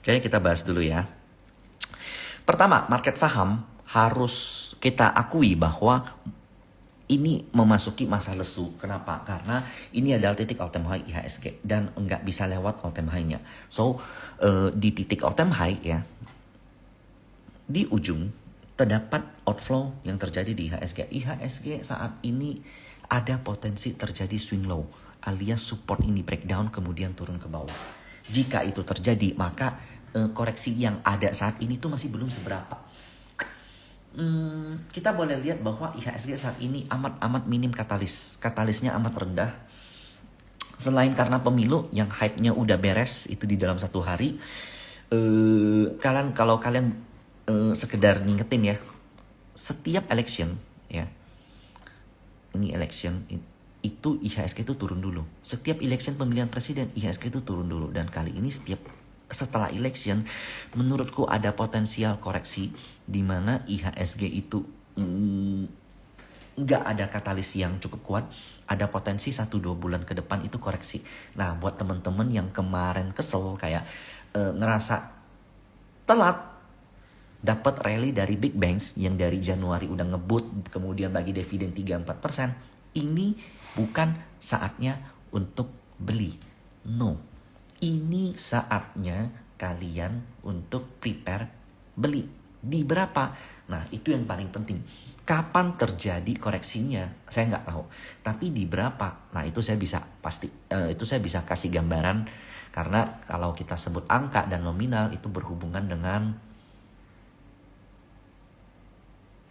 Oke, kita bahas dulu ya. Pertama, market saham harus kita akui bahwa ini memasuki masa lesu. Kenapa? Karena ini adalah titik all time high IHSG dan nggak bisa lewat all time high-nya. So, di titik all time high ya, di ujung terdapat outflow yang terjadi di IHSG. IHSG saat ini ada potensi terjadi swing low alias support ini breakdown kemudian turun ke bawah. Jika itu terjadi maka koreksi yang ada saat ini tuh masih belum seberapa. Kita boleh lihat bahwa IHSG saat ini amat minim katalisnya amat rendah. Selain karena pemilu yang hype-nya udah beres itu di dalam 1 hari. Kalau kalian sekedar ngingetin ya, setiap election ya, ini election itu IHSG itu turun dulu. Setiap election pemilihan presiden IHSG itu turun dulu, dan kali ini setelah election menurutku ada potensial koreksi di mana IHSG itu nggak ada katalis yang cukup kuat, ada potensi 1-2 bulan ke depan itu koreksi. Nah, buat teman-teman yang kemarin kesel kayak ngerasa telat dapat rally dari big banks yang dari Januari udah ngebut kemudian bagi dividen 3-4%, ini bukan saatnya untuk beli. No. Ini saatnya kalian untuk prepare beli. Di berapa? Nah, itu yang paling penting. Kapan terjadi koreksinya? Saya nggak tahu. Tapi di berapa? Nah, itu saya bisa kasih gambaran. Karena kalau kita sebut angka dan nominal itu berhubungan dengan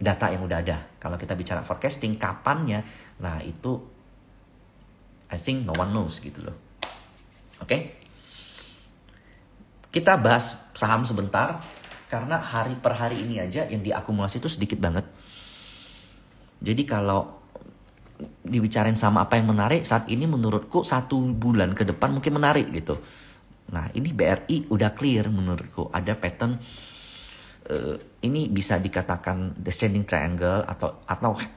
data yang udah ada. Kalau kita bicara forecasting, kapannya? Nah, itu I think no one knows gitu loh. Oke? Kita bahas saham sebentar, karena hari per hari ini aja yang diakumulasi itu sedikit banget. Jadi kalau dibicarain sama apa yang menarik, saat ini menurutku 1 bulan ke depan mungkin menarik gitu. Nah, ini BRI udah clear menurutku. Ada pattern, ini bisa dikatakan descending triangle atau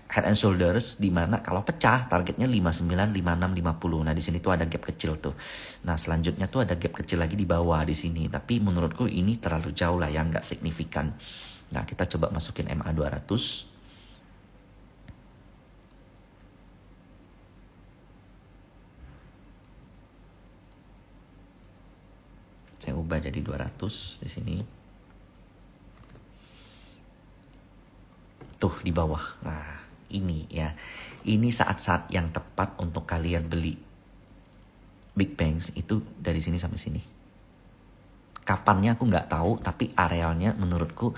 head and shoulders, di mana kalau pecah targetnya 59, 56, 50. Nah, di sini tuh ada gap kecil tuh. Nah, selanjutnya tuh ada gap kecil lagi di bawah di sini. Tapi menurutku ini terlalu jauh lah ya, nggak signifikan. Nah, kita coba masukin MA 200. Saya ubah jadi 200 di sini. Tuh di bawah. Nah, ini ya. Ini saat-saat yang tepat untuk kalian beli big banks itu dari sini sampai sini. Kapannya aku nggak tahu, tapi arealnya menurutku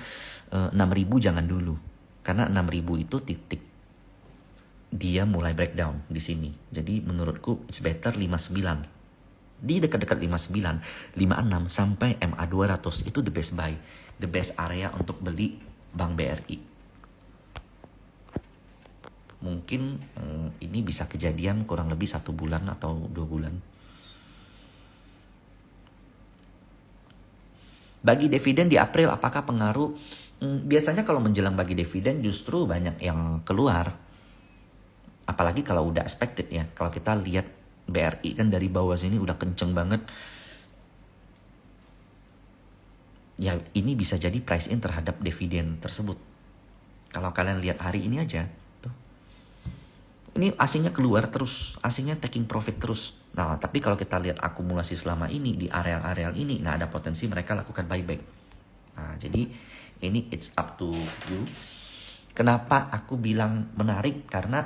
6.000 jangan dulu. Karena 6.000 itu titik dia mulai breakdown di sini. Jadi menurutku it's better 59. Di dekat-dekat 59, 56 sampai MA 200 itu the best buy. The best area untuk beli Bank BRI. Mungkin ini bisa kejadian kurang lebih 1 bulan atau 2 bulan. Bagi dividen di April apakah pengaruh? Biasanya kalau menjelang bagi dividen justru banyak yang keluar. Apalagi kalau udah expected ya. Kalau kita lihat BRI kan dari bawah sini udah kenceng banget. Ya, ini bisa jadi price in terhadap dividen tersebut. Kalau kalian lihat hari ini aja. Ini asingnya keluar terus, asingnya taking profit terus. Nah, tapi kalau kita lihat akumulasi selama ini di areal-areal ini, nah ada potensi mereka lakukan buyback. Nah, jadi ini it's up to you. Kenapa aku bilang menarik? Karena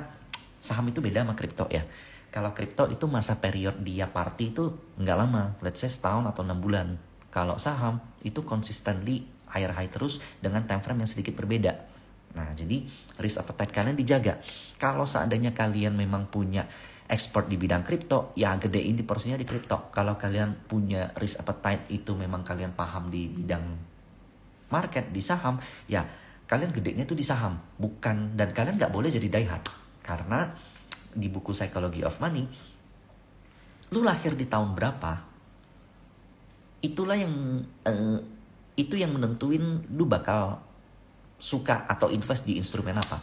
saham itu beda sama kripto ya. Kalau kripto itu masa period dia party itu nggak lama, let's say setahun atau 6 bulan. Kalau saham itu consistently higher high terus dengan time frame yang sedikit berbeda. Nah, jadi risk appetite kalian dijaga. Kalau seandainya kalian memang punya expert di bidang kripto, ya gedein di porsinya di kripto. Kalau kalian punya risk appetite itu memang kalian paham di bidang market, di saham, ya kalian gedenya itu di saham. Bukan, dan kalian nggak boleh jadi die hard. Karena di buku Psychology of Money, lu lahir di tahun berapa, itulah yang itu yang menentuin lu bakal suka atau invest di instrumen apa.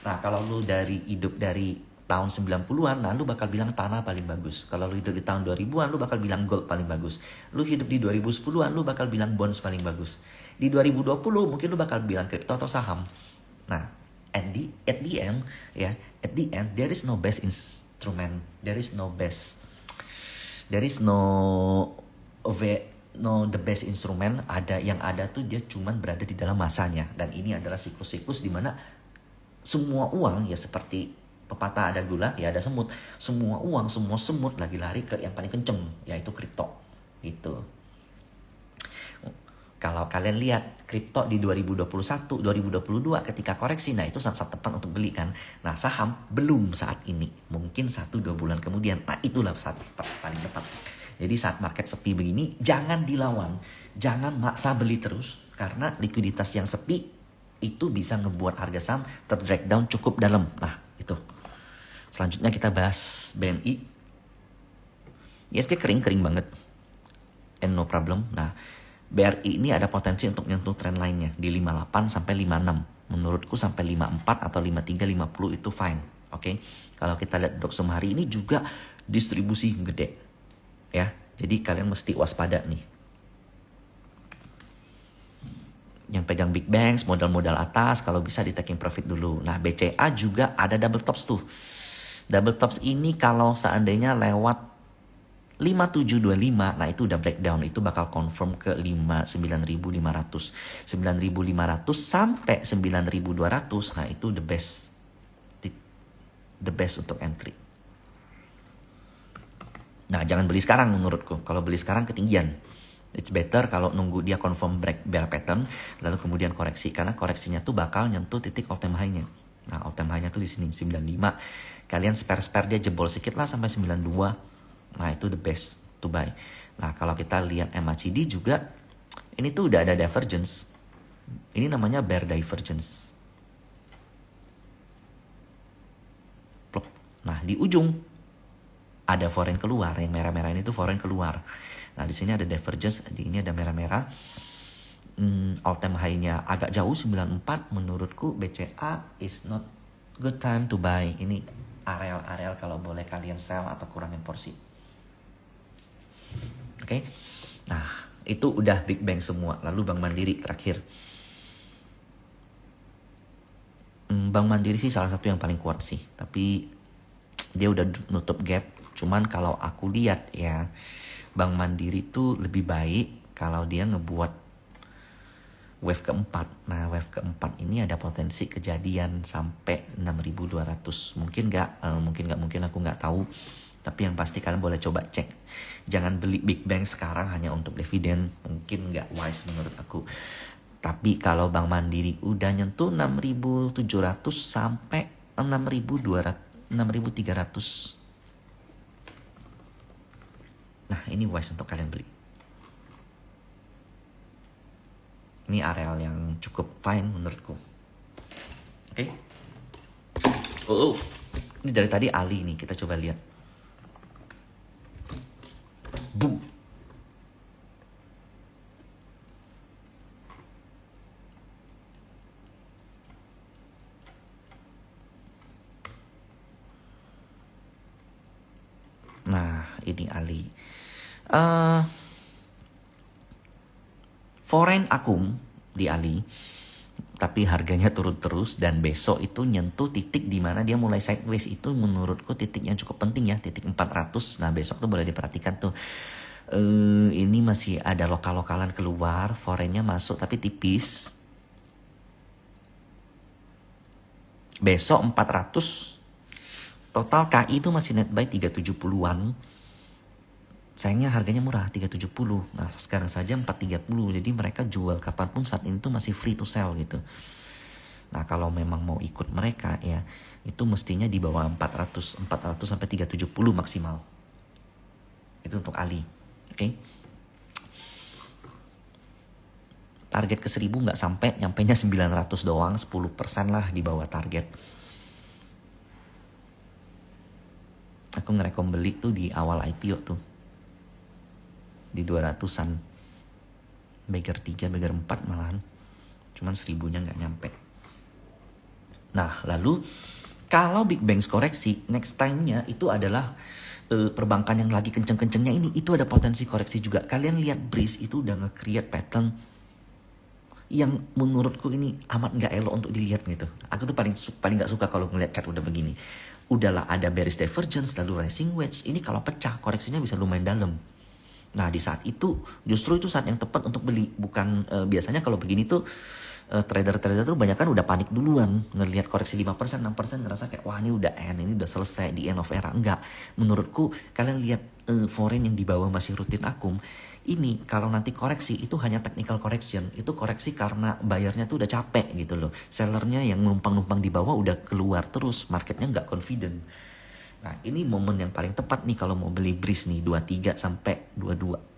Nah, kalau lu hidup dari tahun 90-an, nah lu bakal bilang tanah paling bagus. Kalau lu hidup di tahun 2000-an, lu bakal bilang gold paling bagus. Lu hidup di 2010-an, lu bakal bilang bonds paling bagus. Di 2020 mungkin lu bakal bilang kripto atau saham. Nah, at the end, ya, at the end there is no best instrument, there is no the best instrument. Ada yang ada tuh dia cuman berada di dalam masanya, dan ini adalah siklus-siklus di mana semua uang ya seperti pepatah ada gula ya ada semut. Semua uang, semua semut lagi lari ke yang paling kenceng, yaitu kripto gitu. Kalau kalian lihat kripto di 2021, 2022 ketika koreksi, nah itu saat tepat untuk beli kan. Nah saham belum saat ini, mungkin 1-2 bulan kemudian. Nah itulah saat paling tepat. Jadi saat market sepi begini, jangan dilawan, jangan maksa beli terus, karena likuiditas yang sepi itu bisa ngebuat harga saham ter-drag down cukup dalam. Nah itu. Selanjutnya kita bahas BNI. ISG kering banget, and no problem. Nah BRI ini ada potensi untuk menyentuh tren lainnya di 58 sampai 56. Menurutku sampai 54 atau 53, 50 itu fine. Oke. Kalau kita lihat Doxum hari ini juga distribusi gede. Ya. Jadi kalian mesti waspada nih. Yang pegang big banks, modal-modal atas, kalau bisa di taking profit dulu. Nah BCA juga ada double tops tuh. Double tops ini kalau seandainya lewat 5725, nah itu udah breakdown, itu bakal confirm ke 9.500 sampai 9.200. Nah itu the best untuk entry. Nah jangan beli sekarang menurutku. Kalau beli sekarang ketinggian. It's better kalau nunggu dia confirm bear pattern lalu kemudian koreksi, karena koreksinya tuh bakal nyentuh titik all time high-nya. Nah all time high-nya tuh di sini 95. Kalian spare dia jebol sedikit lah sampai 92. Nah itu the best to buy. Nah kalau kita lihat MACD juga, ini tuh udah ada divergence. Ini namanya bear divergence. Nah di ujung ada foreign keluar, yang merah-merah ini tuh foreign keluar. Nah di sini ada divergence, di ini ada merah-merah. All time high-nya agak jauh 94. Menurutku BCA is not good time to buy. Ini areal kalau boleh kalian sell atau kurangin porsi. Oke. Nah, itu udah big bank semua. Lalu Bank Mandiri terakhir. Bank Mandiri sih salah satu yang paling kuat sih, tapi dia udah nutup gap. Cuman kalau aku lihat ya, Bank Mandiri tuh lebih baik kalau dia ngebuat wave keempat. Nah wave keempat ini ada potensi kejadian sampai 6.200. Mungkin aku nggak tahu. Tapi yang pasti kalian boleh coba cek. Jangan beli big bank sekarang hanya untuk dividen. Mungkin nggak wise menurut aku. Tapi kalau Bank Mandiri udah nyentuh 6.700 sampai 6.200, 6.300. Nah ini wise untuk kalian beli. Ini areal yang cukup fine menurutku. Oke. Oh. Ini dari tadi Ali nih, kita coba lihat. Boom. Nah, ini Ali. Foreign akum di Ali, tapi harganya turun terus, dan besok itu nyentuh titik di mana dia mulai sideways. Itu menurutku titik yang cukup penting ya, titik 400. Nah besok tuh boleh diperhatikan tuh. Ini masih ada lokal-lokalan keluar, foreignnya masuk tapi tipis. Besok 400. Total KI itu masih net buy 370-an. Sayangnya harganya murah, 370. Nah sekarang saja 430. Jadi mereka jual kapanpun saat ini tuh masih free to sell gitu. Nah kalau memang mau ikut mereka ya, itu mestinya di bawah 400 sampai 370 maksimal. Itu untuk Ali. Oke. Target ke 1000 nggak sampai, nyampainya 900 doang, 10% lah di bawah target. Aku ngerekom beli tuh di awal IPO tuh. Di 200-an. Beggar 3, beggar 4 malahan. Cuman 1000-nya nggak nyampe. Nah lalu Kalau Big Bangs koreksi, next time-nya itu adalah perbankan yang lagi kenceng-kencengnya ini, itu ada potensi koreksi juga. Kalian lihat Breeze itu udah nge-create pattern yang menurutku ini amat nggak elok untuk dilihat gitu. Aku tuh paling nggak suka kalau ngeliat chart udah begini. Udahlah ada bearish divergence, lalu rising wedge. Ini kalau pecah koreksinya bisa lumayan dalam. Nah di saat itu justru itu saat yang tepat untuk beli. Bukan biasanya kalau begini tuh trader-trader tuh banyak kan udah panik duluan ngelihat koreksi 5%, 6% ngerasa kayak wah ini udah end, ini udah selesai di end of era. Enggak, menurutku kalian lihat foreign yang di bawah masih rutin akum. Ini kalau nanti koreksi itu hanya technical correction, itu koreksi karena bayarnya tuh udah capek gitu loh. Sellernya yang numpang-numpang di bawah udah keluar terus, marketnya nggak confident. Nah ini momen yang paling tepat nih kalau mau beli Breeze nih 23 sampai 22.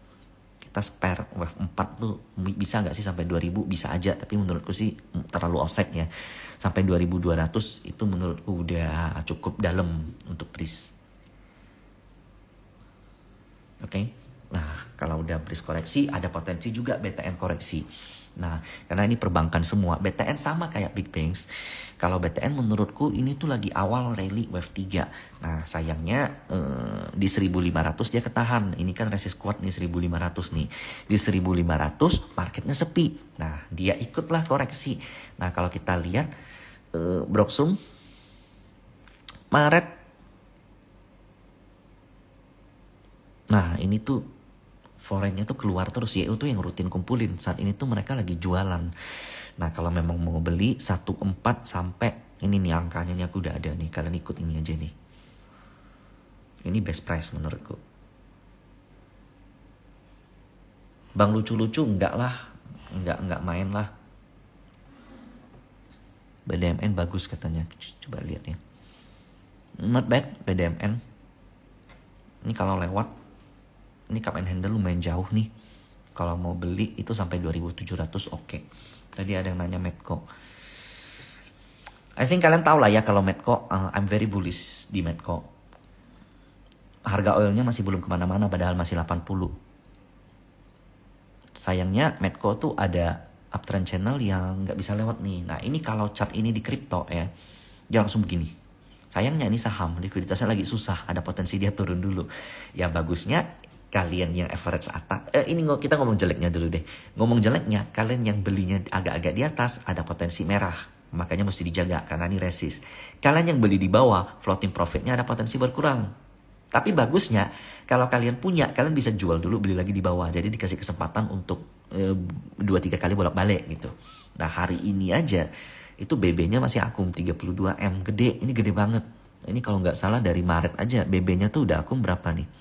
Kita spare wave 4 tuh bisa nggak sih sampai 2000? Bisa aja, tapi menurutku sih terlalu offset ya. Sampai 2200 itu menurutku udah cukup dalam untuk Breeze. Oke. Nah, kalau udah Breeze koreksi, ada potensi juga BTN koreksi. Nah, karena ini perbankan semua, BTN sama kayak Big Bangs. Kalau BTN menurutku ini tuh lagi awal rally wave 3. Nah, sayangnya di 1500 dia ketahan. Ini kan resist kuat nih 1500 nih. Di 1500 marketnya sepi. Nah, dia ikutlah koreksi. Nah, kalau kita lihat Broksum Maret. Nah, ini tuh foreignnya tuh keluar terus, YU tuh yang rutin kumpulin. Saat ini tuh mereka lagi jualan. Nah kalau memang mau beli 14 sampai ini nih angkanya nih aku udah ada nih. Kalian ikut ini aja nih. Ini best price menurutku. Bang lucu-lucu enggak lah. Enggak main lah. BDMN bagus katanya. Coba lihat ya. Not bad BDMN. Ini kalau lewat. Ini cup and handle lumayan jauh nih. Kalau mau beli itu sampai 2700 oke. Tadi ada yang nanya Medco. I think kalian tahu lah ya kalau Medco, I'm very bullish di Medco. Harga oilnya masih belum kemana-mana padahal masih 80. Sayangnya Medco tuh ada uptrend channel yang nggak bisa lewat nih. Nah ini kalau chart ini di kripto ya, dia langsung begini. Sayangnya ini saham, likuiditasnya lagi susah, ada potensi dia turun dulu. Ya bagusnya kalian yang average atas, ini kita ngomong jeleknya dulu deh. Ngomong jeleknya, kalian yang belinya agak-agak di atas ada potensi merah. Makanya mesti dijaga karena ini resist. Kalian yang beli di bawah, floating profitnya ada potensi berkurang. Tapi bagusnya, kalau kalian punya, kalian bisa jual dulu, beli lagi di bawah. Jadi dikasih kesempatan untuk 2-3 kali bolak-balik gitu. Nah hari ini aja, itu BB-nya masih akum 32M. Gede, ini gede banget. Ini kalau nggak salah dari Maret aja, BB-nya tuh udah akum berapa nih?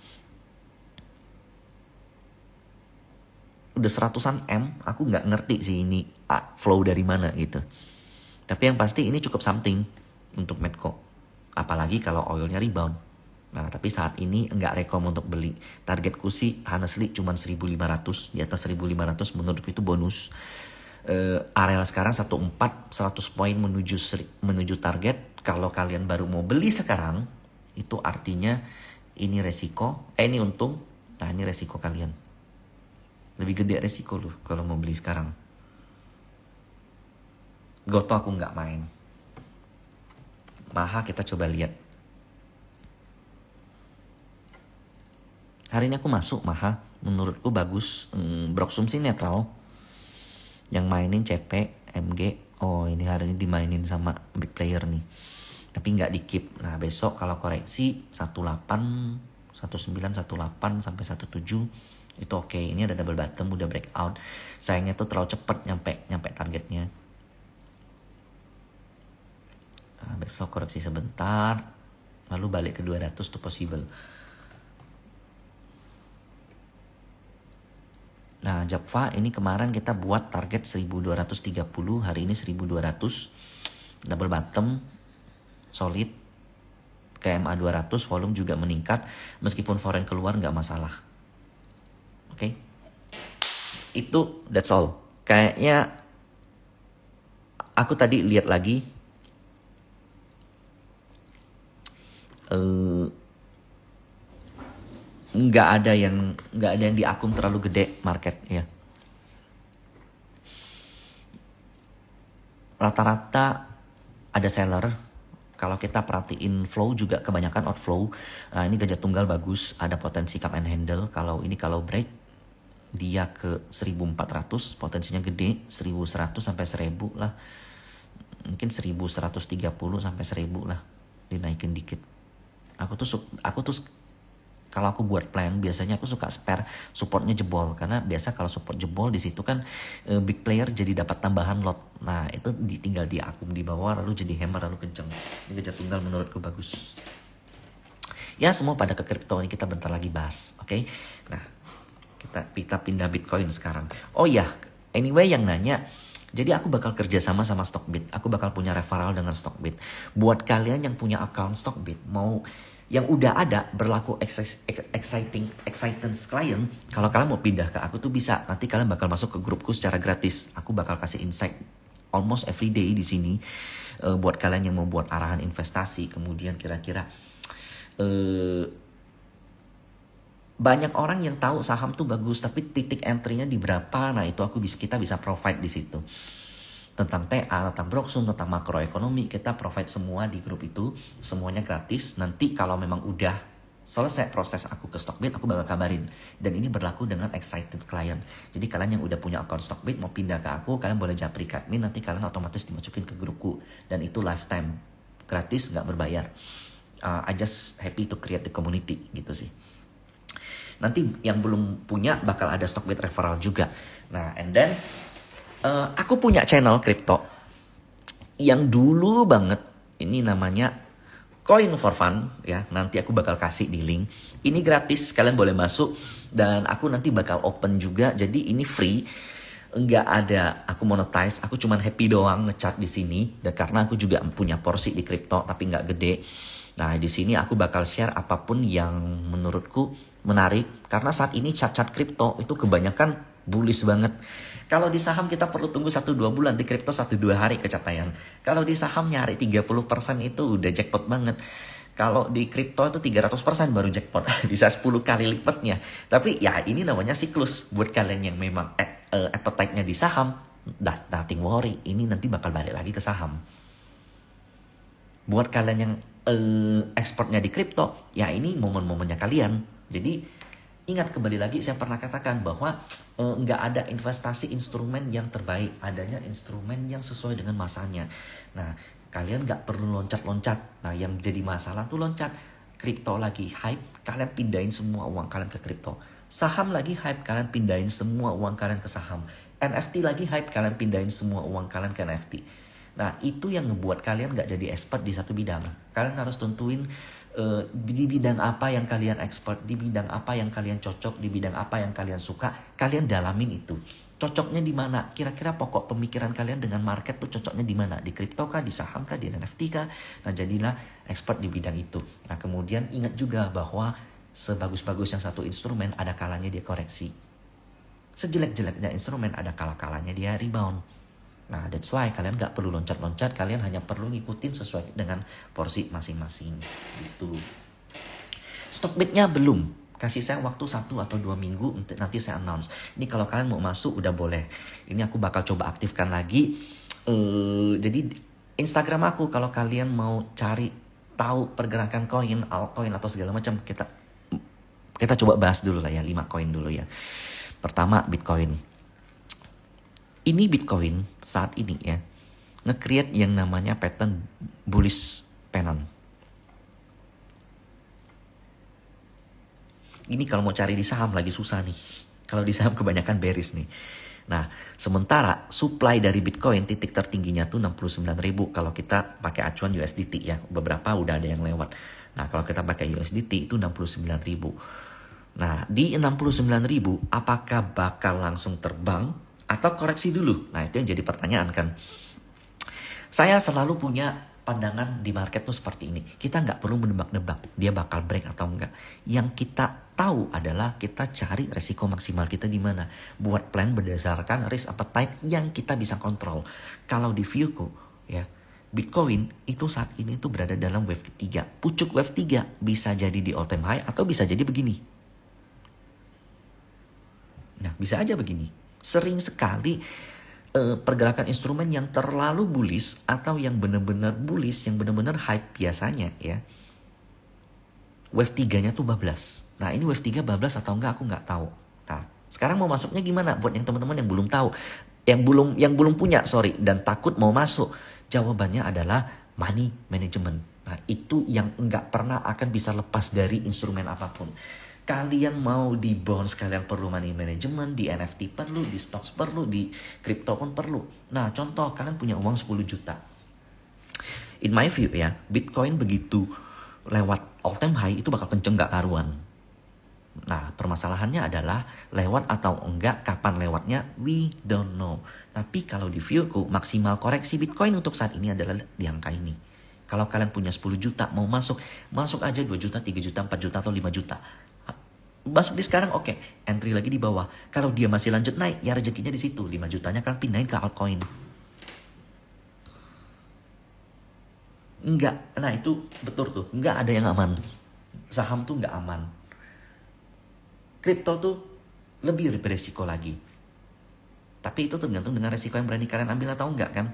Udah 100-an M, aku nggak ngerti sih ini flow dari mana gitu. Tapi yang pasti ini cukup something untuk Medco. Apalagi kalau oilnya rebound. Nah tapi saat ini nggak rekom untuk beli. Targetku sih honestly cuma 1500. Di atas 1500 menurutku itu bonus. Area sekarang 14, 100 poin menuju target. Kalau kalian baru mau beli sekarang, itu artinya ini resiko, ini untung. Nah ini resiko kalian. Lebih gede resiko loh kalau mau beli sekarang. Goto aku nggak main. Maha kita coba lihat. Hari ini aku masuk Maha. Menurutku bagus. Broksum sih netral. Yang mainin CP, MG. Oh ini hari ini dimainin sama big player nih. Tapi nggak di keep. Nah besok kalau koreksi 18, 19, 18 sampai 17. Itu oke. Ini ada double bottom, udah breakout. Sayangnya tuh terlalu cepet nyampe targetnya. Nah, besok koreksi sebentar, lalu balik ke 200 tuh possible. Nah Japfa ini kemarin kita buat target 1230, hari ini 1200. Double bottom, solid. KMA 200, volume juga meningkat. Meskipun foreign keluar nggak masalah. Oke, itu that's all. Kayaknya aku tadi lihat lagi nggak ada yang di akum terlalu gede market ya. Rata-rata ada seller, Kalau kita perhatiin flow juga kebanyakan outflow. Nah, ini gajah tunggal bagus, ada potensi cup and handle. Kalau break dia ke 1400, potensinya gede, 1100 sampai 1000 lah. Mungkin 1130 sampai 1000 lah. Dinaikin dikit. Aku tuh kalau aku buat plan biasanya aku suka spare supportnya jebol, karena biasa kalau support jebol di situ kan big player jadi dapat tambahan lot. Nah itu tinggal diakum di bawah lalu jadi hammer lalu kenceng. Ini gajah tunggal menurutku bagus. Ya semua pada ke kripto, ini kita bentar lagi bahas, oke? Nah kita pindah Bitcoin sekarang. Oh ya, anyway yang nanya, jadi aku bakal kerja sama Stockbit. Aku bakal punya referral dengan Stockbit. Buat kalian yang punya account Stockbit, mau yang udah ada berlaku exciting client, kalau kalian mau pindah ke aku tuh bisa. Nanti kalian bakal masuk ke grupku secara gratis. Aku bakal kasih insight almost every day di sini buat kalian yang mau buat arahan investasi. Kemudian kira-kira banyak orang yang tahu saham tuh bagus, tapi titik entry-nya di berapa? Nah itu kita bisa provide di situ. Tentang TA, tentang Broksum, tentang makroekonomi, kita provide semua di grup itu. Semuanya gratis. Nanti kalau memang udah selesai proses aku ke Stockbit, aku bakal kabarin. Dan ini berlaku dengan excited client. Jadi kalian yang udah punya account Stockbit mau pindah ke aku, kalian boleh japri admin, nanti kalian otomatis dimasukin ke grupku. Dan itu lifetime, gratis, nggak berbayar. I just happy to create the community gitu sih. Nanti yang belum punya bakal ada Stockbit referral juga. Nah, and then aku punya channel kripto yang dulu banget, ini namanya Coin for Fun ya. Nanti aku bakal kasih di link. Ini gratis, kalian boleh masuk dan aku nanti bakal open juga. Jadi ini free, enggak ada aku monetize. Aku cuman happy doang ngechat di sini. Dan karena aku juga punya porsi di kripto tapi nggak gede. Nah di sini aku bakal share apapun yang menurutku menarik. Karena saat ini chat-chat kripto itu kebanyakan bullish banget. Kalau di saham kita perlu tunggu 1-2 bulan, di kripto 1-2 hari kecapaian. Kalau di saham nyari 30% itu udah jackpot banget. Kalau di kripto itu 300% baru jackpot, bisa 10 kali lipatnya. Tapi ya ini namanya siklus. Buat kalian yang memang appetite-nya di saham, nothing worry, ini nanti bakal balik lagi ke saham. Buat kalian yang ekspornya di kripto, ya ini momen-momennya kalian. Jadi ingat kembali lagi saya pernah katakan bahwa nggak ada investasi instrumen yang terbaik, adanya instrumen yang sesuai dengan masanya. Nah kalian nggak perlu loncat-loncat. Nah yang jadi masalah tuh loncat. Kripto lagi hype, kalian pindahin semua uang kalian ke kripto. Saham lagi hype, kalian pindahin semua uang kalian ke saham. NFT lagi hype, kalian pindahin semua uang kalian ke NFT. Nah itu yang ngebuat kalian nggak jadi expert di satu bidang. Kalian harus tentuin di bidang apa yang kalian expert, di bidang apa yang kalian cocok, di bidang apa yang kalian suka, kalian dalamin itu. Cocoknya di mana? Kira-kira pokok pemikiran kalian dengan market tuh cocoknya di mana? Di kripto kah, di saham kah, di NFT kah? Nah, jadilah expert di bidang itu. Nah, kemudian ingat juga bahwa sebagus-bagus yang satu instrumen ada kalanya dia koreksi. Sejelek-jeleknya instrumen ada kala-kalanya dia rebound. Nah, that's why kalian gak perlu loncat-loncat, kalian hanya perlu ngikutin sesuai dengan porsi masing-masing. Gitu. Stockbitnya belum. Kasih saya waktu 1 atau 2 minggu, nanti saya announce. Ini kalau kalian mau masuk udah boleh. Ini aku bakal coba aktifkan lagi. Jadi Instagram aku kalau kalian mau cari tahu pergerakan koin, altcoin atau segala macam, kita coba bahas dulu lah ya, 5 koin dulu ya. Pertama Bitcoin. Ini Bitcoin saat ini ya, nge-create yang namanya pattern bullish pennant. Ini kalau mau cari di saham lagi susah nih. Kalau di saham kebanyakan bearish nih. Nah, sementara supply dari Bitcoin titik tertingginya tuh 69.000 kalau kita pakai acuan USDT ya. Beberapa udah ada yang lewat. Nah, kalau kita pakai USDT itu 69.000. Nah, di 69.000 apakah bakal langsung terbang atau koreksi dulu? Nah, itu yang jadi pertanyaan kan. Saya selalu punya pandangan di market tuh seperti ini. Kita nggak perlu menebak-nebak dia bakal break atau enggak. Yang kita tahu adalah kita cari resiko maksimal kita di mana. Buat plan berdasarkan risk appetite yang kita bisa kontrol. Kalau di viewku ya, Bitcoin itu saat ini tuh berada dalam wave ketiga. Pucuk wave 3 bisa jadi di all time high atau bisa jadi begini. Nah, bisa aja begini. Sering sekali pergerakan instrumen yang terlalu bullish atau yang benar-benar bullish, yang benar-benar hype biasanya ya. Wave 3-nya tuh bablas. Nah, ini wave 3 bablas atau enggak aku nggak tahu. Nah, sekarang mau masuknya gimana buat yang teman-teman yang belum tahu, yang belum punya, dan takut mau masuk. Jawabannya adalah money management. Nah, itu yang enggak pernah akan bisa lepas dari instrumen apapun. Kalian mau di bonds, kalian perlu money management, di NFT perlu, di stocks perlu, di crypto pun perlu. Nah, contoh kalian punya uang 10 juta. In my view ya, Bitcoin begitu lewat all time high itu bakal kenceng gak karuan. Nah, permasalahannya adalah lewat atau enggak, kapan lewatnya, we don't know. Tapi kalau di viewku, maksimal koreksi Bitcoin untuk saat ini adalah di angka ini. Kalau kalian punya 10 juta, mau masuk aja 2 juta, 3 juta, 4 juta, atau 5 juta. Masuk di sekarang, oke. Entry lagi di bawah. Kalau dia masih lanjut naik, ya rezekinya di situ. 5 jutanya kalian pindahin ke altcoin. Enggak, nah itu betul tuh. Enggak ada yang aman. Saham tuh enggak aman. Kripto tuh lebih beresiko lagi. Tapi itu tergantung dengan resiko yang berani kalian ambil atau enggak kan.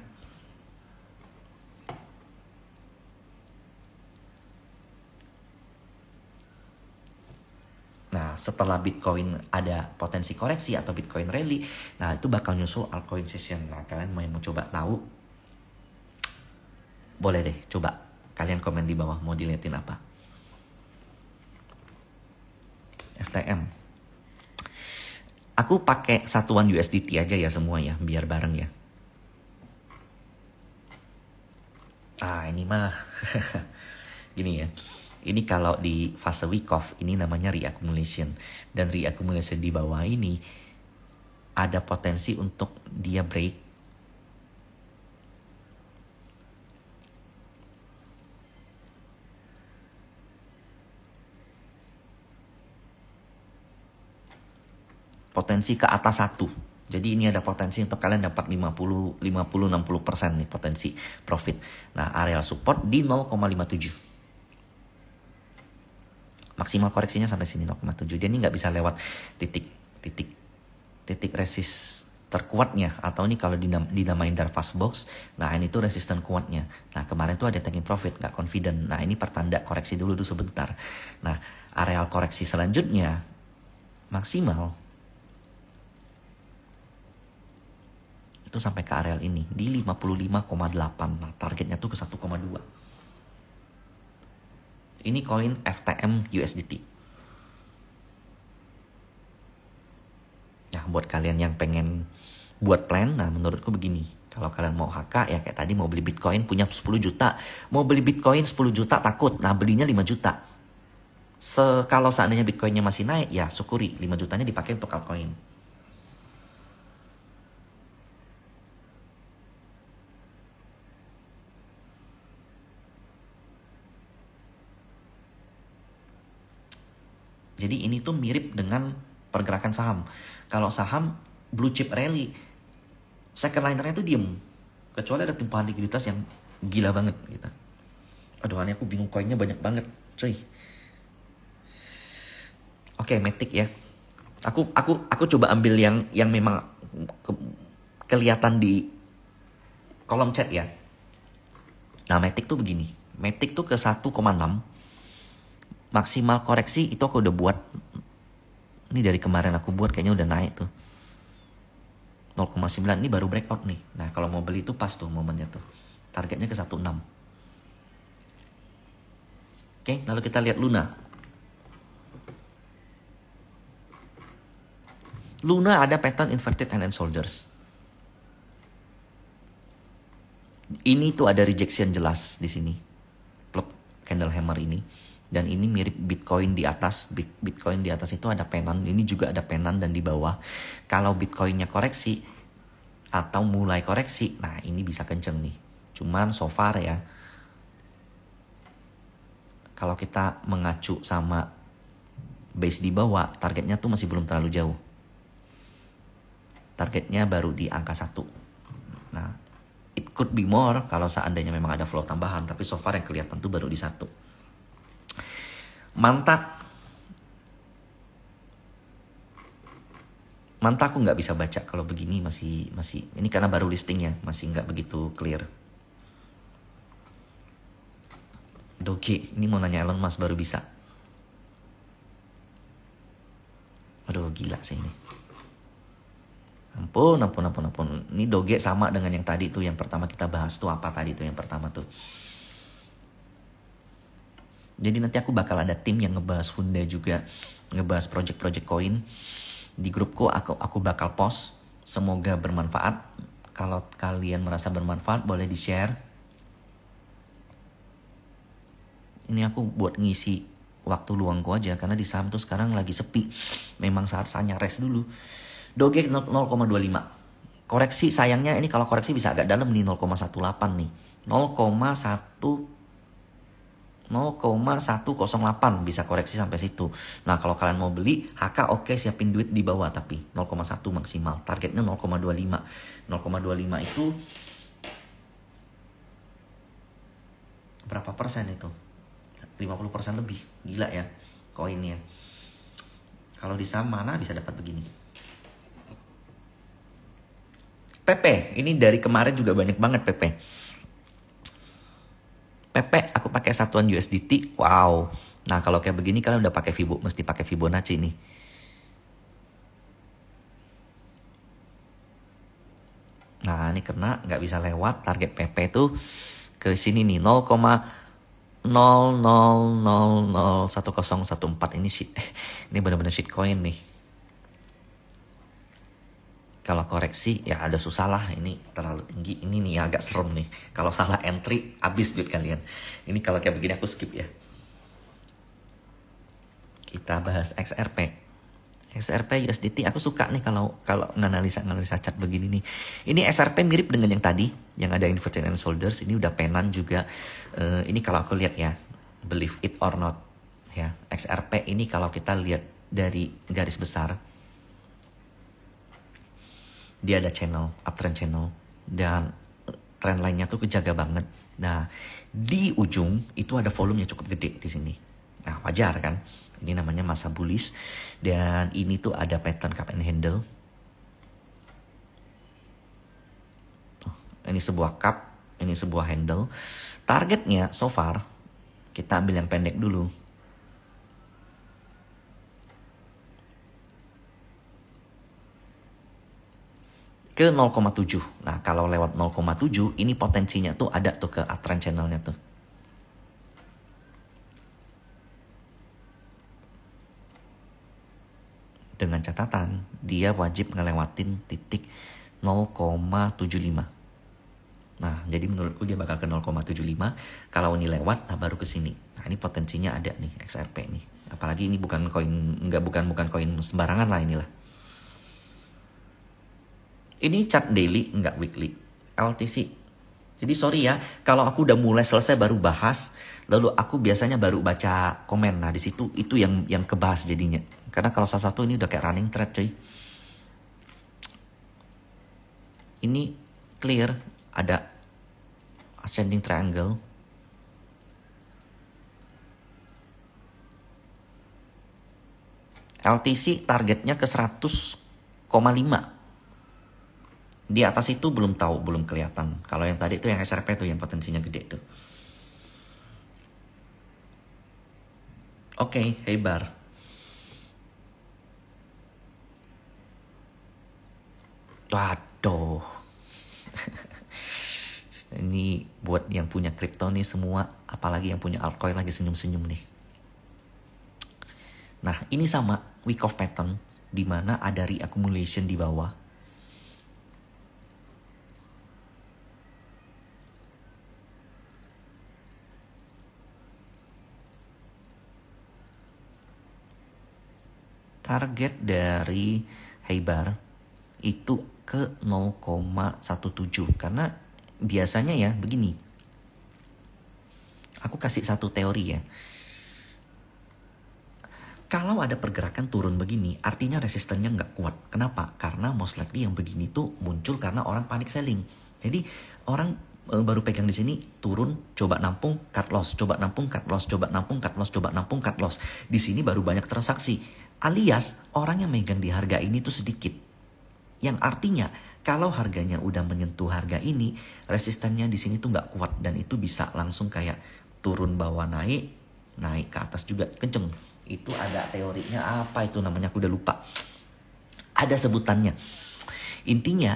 Nah, setelah Bitcoin ada potensi koreksi atau Bitcoin rally, nah itu bakal nyusul altcoin session. Nah, kalian mau coba tahu, boleh deh coba kalian komen di bawah mau diliatin apa. FTM. Aku pakai satuan USDT aja ya semua ya, biar bareng ya. Ini mah gini ya. Ini kalau di fase week off, ini namanya reaccumulation. Dan reaccumulation di bawah ini ada potensi untuk dia break. Potensi ke atas 1. Jadi ini ada potensi untuk kalian dapat 50-60% nih potensi profit. Nah, area support di 0,57. Maksimal koreksinya sampai sini 0,7. Jadi ini nggak bisa lewat titik resist terkuatnya, atau ini kalau dinamain Darvas box. Nah, ini tuh resisten kuatnya. Nah, kemarin tuh ada taking profit, nggak confident. Nah, ini pertanda koreksi dulu sebentar. Nah, areal koreksi selanjutnya maksimal itu sampai ke areal ini di 55,8. Nah, targetnya tuh ke 1,2. Ini koin FTM USDT. Nah, buat kalian yang pengen buat plan, nah menurutku begini. Kalau kalian mau HK ya kayak tadi, mau beli Bitcoin punya 10 juta. Mau beli Bitcoin 10 juta takut. Nah, belinya 5 juta. Kalau seandainya Bitcoinnya masih naik, ya syukuri 5 jutanya dipakai untuk altcoin. Jadi ini tuh mirip dengan pergerakan saham. Kalau saham blue chip rally, second linernya tuh diem. Kecuali ada timpahan likuiditas yang gila banget gitu. Aduh, aneh, aku bingung, koinnya banyak banget, cuy. Oke, Matic ya. Aku coba ambil yang memang kelihatan di kolom chat ya. Nah, Matic tuh begini. Matic tuh ke 1,6. Maksimal koreksi itu aku udah buat. Ini dari kemarin aku buat, kayaknya udah naik tuh 0,9. Ini baru breakout nih. Nah, kalau mau beli itu pas tuh momennya tuh. Targetnya ke 1,6. Oke, lalu kita lihat Luna. Luna ada pattern inverted hand and shoulders. Ini tuh ada rejection jelas di sini. Plop candle hammer ini. Dan ini mirip Bitcoin di atas. Bitcoin di atas itu ada penan. Ini juga ada penan dan di bawah. Kalau Bitcoinnya koreksi atau mulai koreksi, nah ini bisa kenceng nih. Cuman so far ya, kalau kita mengacu sama base di bawah, targetnya tuh masih belum terlalu jauh. Targetnya baru di angka 1. Nah, it could be more kalau seandainya memang ada flow tambahan. Tapi so far yang kelihatan tuh baru di 1. Mantap. Mantap aku nggak bisa baca kalau begini masih ini karena baru listingnya masih nggak begitu clear. Doge, ini mau nanya Elon Musk baru bisa. Aduh gila sih ini. Ampun. Ini Doge sama dengan yang tadi tuh, yang pertama kita bahas tuh apa tadi tuh yang pertama tuh. Jadi nanti aku bakal ada tim yang ngebahas Funda juga, ngebahas project-project koin. Di grupku aku bakal post. Semoga bermanfaat. Kalau kalian merasa bermanfaat boleh di-share. Ini aku buat ngisi waktu luangku aja karena di saham tuh sekarang lagi sepi. Memang saat-saatnya rest dulu. Doge 0,25. Koreksi sayangnya ini kalau koreksi bisa agak dalam nih 0,18 nih. 0,108 bisa koreksi sampai situ. Nah kalau kalian mau beli HK oke, siapin duit di bawah tapi 0,1 maksimal. Targetnya 0,25. 0,25 itu berapa persen itu? 50% lebih. Gila ya koinnya. Kalau di saham mana bisa dapat begini? PP, ini dari kemarin juga banyak banget PP. PP aku pakai satuan USDT. Wow. Nah, kalau kayak begini kalian udah pakai mesti pakai Fibonacci nih. Nah, ini kena nggak bisa lewat target PP tuh ke sini nih 0,00001014 ini shit. Ini benar-benar shitcoin nih. Kalau koreksi ya ada susah lah, ini terlalu tinggi, ini nih agak serem nih. Kalau salah entry habis duit kalian. Ini kalau kayak begini aku skip ya. Kita bahas XRP. XRP USDT aku suka nih kalau analisa chart begini nih. Ini XRP mirip dengan yang tadi, yang ada inverted and shoulders. Ini udah penan juga. Ini kalau aku lihat ya, believe it or not ya. XRP ini kalau kita lihat dari garis besar, dia ada channel, uptrend channel, dan trend lainnya tuh kejaga banget. Nah, di ujung itu ada volumenya cukup gede di sini. Nah, wajar kan? Ini namanya masa bullish. Dan ini tuh ada pattern cup and handle. Tuh, ini sebuah cup, ini sebuah handle. Targetnya so far, kita ambil yang pendek dulu. Ke 0,7. Nah, kalau lewat 0,7 ini potensinya tuh ada tuh ke uptrend channelnya tuh. Dengan catatan dia wajib ngelewatin titik 0,75. Nah, jadi menurutku dia bakal ke 0,75. Kalau ini lewat, nah baru ke sini. Nah, ini potensinya ada nih XRP nih. Apalagi ini bukan koin, bukan koin sembarangan lah inilah. Ini chart daily, enggak weekly. LTC. Jadi sorry ya, kalau aku udah mulai selesai baru bahas, lalu aku biasanya baru baca komen. Nah di situ itu yang kebahas jadinya. Karena kalau salah satu ini udah kayak running thread coy. Ini clear, ada ascending triangle. LTC targetnya ke 100,5. Di atas itu belum tahu, belum kelihatan. Kalau yang tadi itu yang SRP itu yang potensinya gede tuh. Oke, hebar. Waduh. Ini buat yang punya kripto nih semua, apalagi yang punya altcoin lagi senyum-senyum nih. Nah, ini sama week of pattern di mana ada reaccumulation di bawah. Target dari Heibar itu ke 0,17 karena biasanya ya begini. Aku kasih satu teori ya. Kalau ada pergerakan turun begini, artinya resistennya nggak kuat. Kenapa? Karena most likely yang begini tuh muncul karena orang panik selling. Jadi orang baru pegang di sini, turun, coba nampung, cut loss, coba nampung, cut loss, coba nampung, cut loss, coba nampung, cut loss. Di sini baru banyak transaksi. Alias orang yang megang di harga ini tuh sedikit. Yang artinya kalau harganya udah menyentuh harga ini, resistannya di sini tuh nggak kuat dan itu bisa langsung kayak turun bawah naik ke atas juga kenceng. Itu ada teorinya apa itu namanya aku udah lupa. Ada sebutannya. Intinya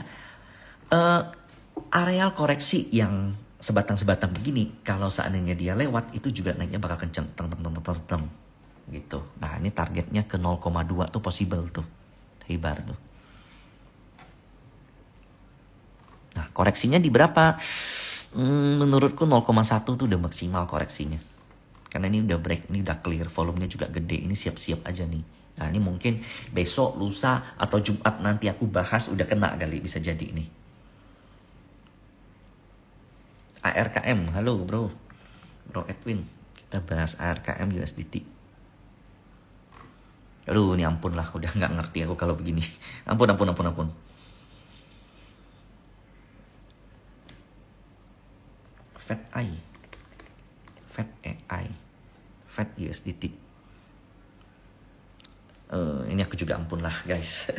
areal koreksi yang sebatang-sebatang begini, kalau seandainya dia lewat itu juga naiknya bakal kenceng, teng gitu. Nah ini targetnya ke 0,2 tuh possible tuh, Hibar tuh. Nah koreksinya di berapa? Menurutku 0,1 tuh udah maksimal koreksinya. Karena ini udah break, ini udah clear, volumenya juga gede, ini siap-siap aja nih. Nah ini mungkin besok, lusa, atau Jumat nanti aku bahas udah kena kali, bisa jadi nih. ARKM, halo bro Edwin, kita bahas ARKM USDT. Aduh ini ampun lah, udah nggak ngerti aku kalau begini. Ampun. Fed AI, Fed USDT. Ini aku juga ampun lah guys.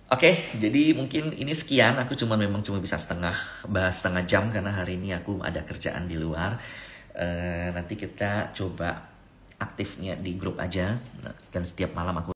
Oke, jadi mungkin ini sekian. Aku memang cuma bisa bahas setengah jam karena hari ini aku ada kerjaan di luar. Nanti kita coba aktifnya di grup aja. Dan setiap malam aku